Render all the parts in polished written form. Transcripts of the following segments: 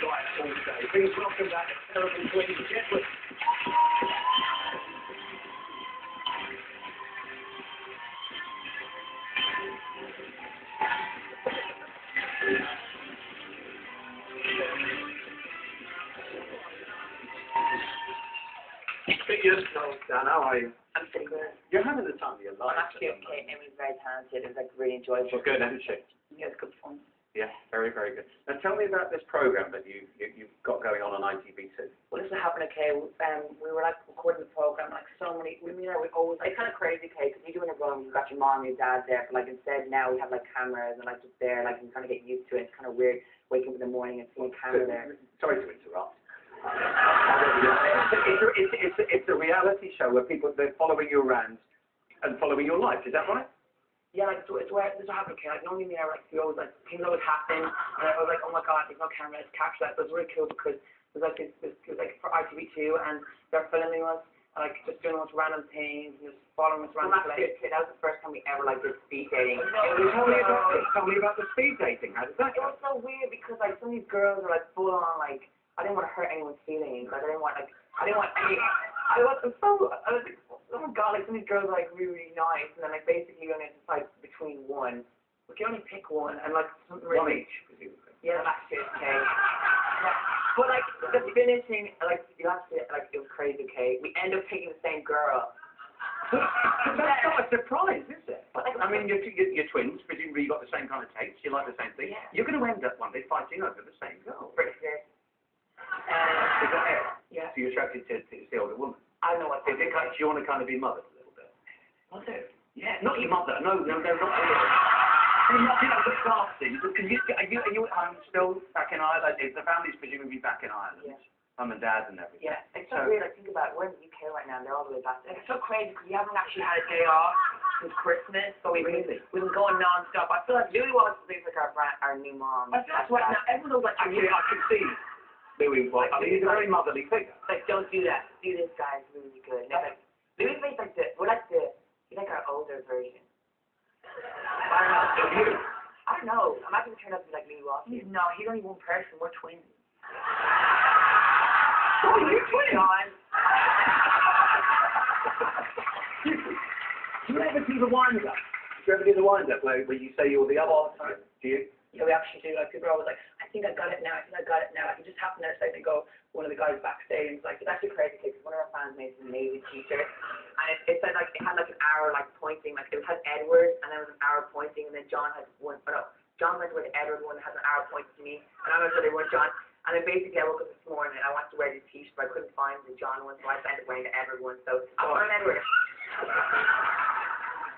right all day. Please welcome that terrible twin, JEdward. Dan, how are you? I'm pretty good. You're having the time of your life. I'm actually okay. Emily's very talented. It was like really enjoyable. She's good, isn't she? Yeah, it's good fun. Yeah, very, very good. Now tell me about this program that you've got going on ITV2. Well, this is happening, okay. We were like recording the program, like so many. We always like kind of crazy, okay, because you do in a room, you've got your mom and your dad there, but like instead now we have like cameras and like just there, like you kind of get used to it. It's kind of weird waking up in the morning and seeing a camera there. Sorry to interrupt. It's a reality show where they're following you around and following your life. Is that right? Yeah, like it's where this happened. Okay, like normally there, like we always like things always happen, and I was like, oh my god, there's no camera, let's capture that. But it was really cool because it was like it was like for ITV2, and they're filming us, and like just doing the most random things, and just following us around the place. That was the first time we ever like did speed dating. Tell me about the speed dating. How did that go? It was so weird because like some of these girls are like full on like. I didn't want to hurt anyone's feelings. Like I was like, oh my god, like some of these girls are like really, really nice, and then like basically you only have to decide between one. We can only pick one, and like something really. One each, presumably. Yeah, that's it, okay. Yeah. But like the finishing, like you have to, like it was crazy, okay. We end up picking the same girl. That's not a surprise, is it? But like, I mean, you're twins. Presumably you got the same kind of taste. You like the same thing. Yeah. You're going to end up one day fighting over the same girl. pretty good. Is that it? Yeah. So you're attracted to the older woman? I don't know what. Do you want to kind of be mothered a little bit? Mother? Yeah, not your mother. No, not really. I mean, you know, the class thing. Are you at home still back in Ireland? The family's presumably back in Ireland. Yeah. Mum and dad and everything. Yeah. It's so weird. I think about it. We're in the UK right now. They're all the way back there. It's so crazy because we haven't actually had a day off since Christmas. So we've been going non-stop. I feel like Louis Wallace is like our new mom. I feel that's right now. Everyone knows like actually I can see Louis Wallace. I mean, he's a very motherly figure. Like, don't do that. Do this, guys. Really good. And like, Louis is like he's like our older version. I don't know. I'm not gonna turn up to like Louis Wallace. No, he's only one person. We're twins. Oh, you're twins. Do you ever do the wind-up? Do you ever do the wind-up where you say you're the other? All the time. Do you? Yeah, we actually do. Like, people are always like, I think I got it now. I think I got it now. Like, it just happened there a second ago. One of the guys backstage, and it's like, it's actually crazy because one of our fans made some amazing t-shirt, and it said like, it had like an arrow like pointing, like it had Edward, and there was an arrow pointing, and then John had one. Oh no, John went with the Edward one that has an arrow pointing to me, and I went with the one John. And then basically I woke up this morning and I wanted to wear this t-shirt, but I couldn't find the John one, so I ended up wearing the Edward one. So I'm wearing Edward.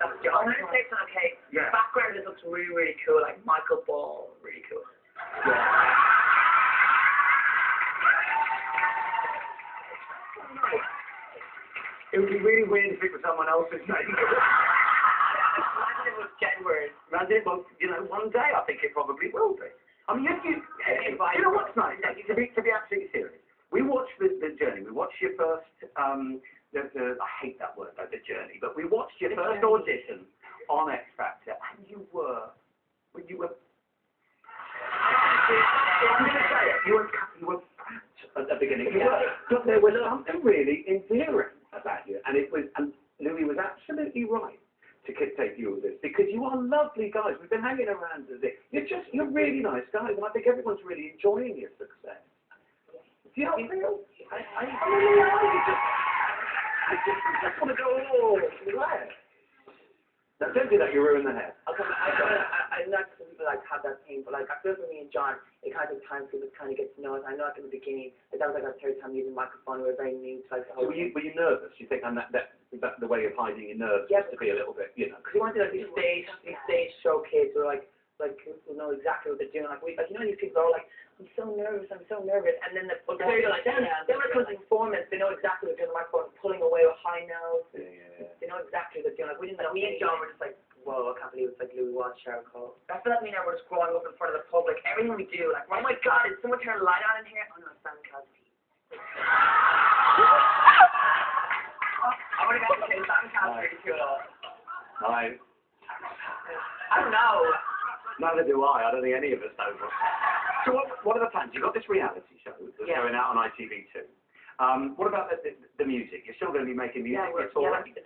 That's John. I'm gonna say something, okay? Yeah. The background just looks really, really cool, like Michael Ball, really cool. Yeah. It would be really weird if it was someone else's name. Imagine it was JEdward. Imagine, well, you know, one day I think it probably will be. I mean, you know what's nice? To be absolutely serious, we watched the journey. We watched your first. I hate that word, like the journey, but we watched your first audition on X Factor, and you were. I'm going to say it. You were cracked at the beginning. But there was something really endearing about you, and Louis was absolutely right to take you with this, because you are lovely guys. We've been hanging around with it. You're really nice guys, and I think everyone's really enjoying your success. Do you not feel? I just want to go all glad. Now, don't do that, you ruin the hair. I like some people like have that pain, but like I feel for me and John, it kind of takes time for people to kind of get to know us. I know like in the beginning, that was like our third time using microphone. We were very new to like the whole. Were you nervous? You think, and that the way of hiding your nerves was to be a little bit, you know? Because we wanted like these stage show kids who are like who know exactly what they're doing. Like you know, these people are all like, I'm so nervous, and then the they're like, then when it comes to performance, they know exactly what they're doing. The microphone, pulling away with high notes. Yeah. They know exactly what they're doing. Like we and John were just like, whoa, I can't believe it's like Louis Wallace, Cheryl Cole. I feel like me and I were just growing up in front of the public. Everything we do, like, oh my God, did someone turn a light on in here? Oh no, it's Simon Cosby. I would have got to say Simon Cosby pretty cool. I don't know. Neither do I. I don't think any of us know. So what are the plans? You've got this reality show that's going out on ITV2. What about the music? You're still going to be making music? It's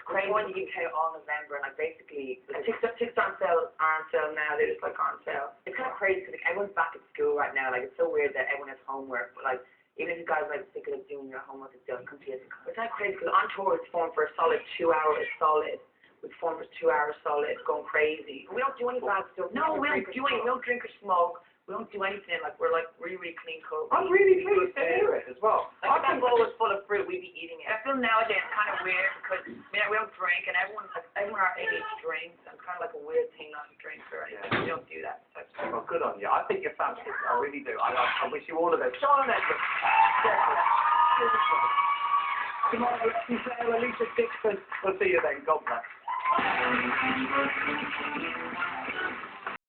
crazy. We're going to UK all November, and like basically, tickets aren't on sale now. They're just like on sale. It's kind of crazy because like, everyone's back at school right now. Like it's so weird that everyone has homework, but like even if you guys like sick of doing your homework and stuff, come to us. It's kind of crazy because on tour it's formed for a solid 2 hours solid. We've formed for 2 hours solid. It's going crazy. We don't do any bad stuff. No, we don't do any. No drink or smoke. We don't do anything. Like we're like really clean cook. I'm really pleased to hear it as well. Like if that bowl was full of fruit, we'd be eating it. I feel nowadays it's kind of weird because we don't drink, and everyone our age drinks. And it's kind of like a weird thing not to drink or anything. We don't do that. Well, good on you. I think you're fabulous. I really do. I wish you all the best. Sean and Edward. Tomorrow, Alicia Dixon. We'll see you then. God bless.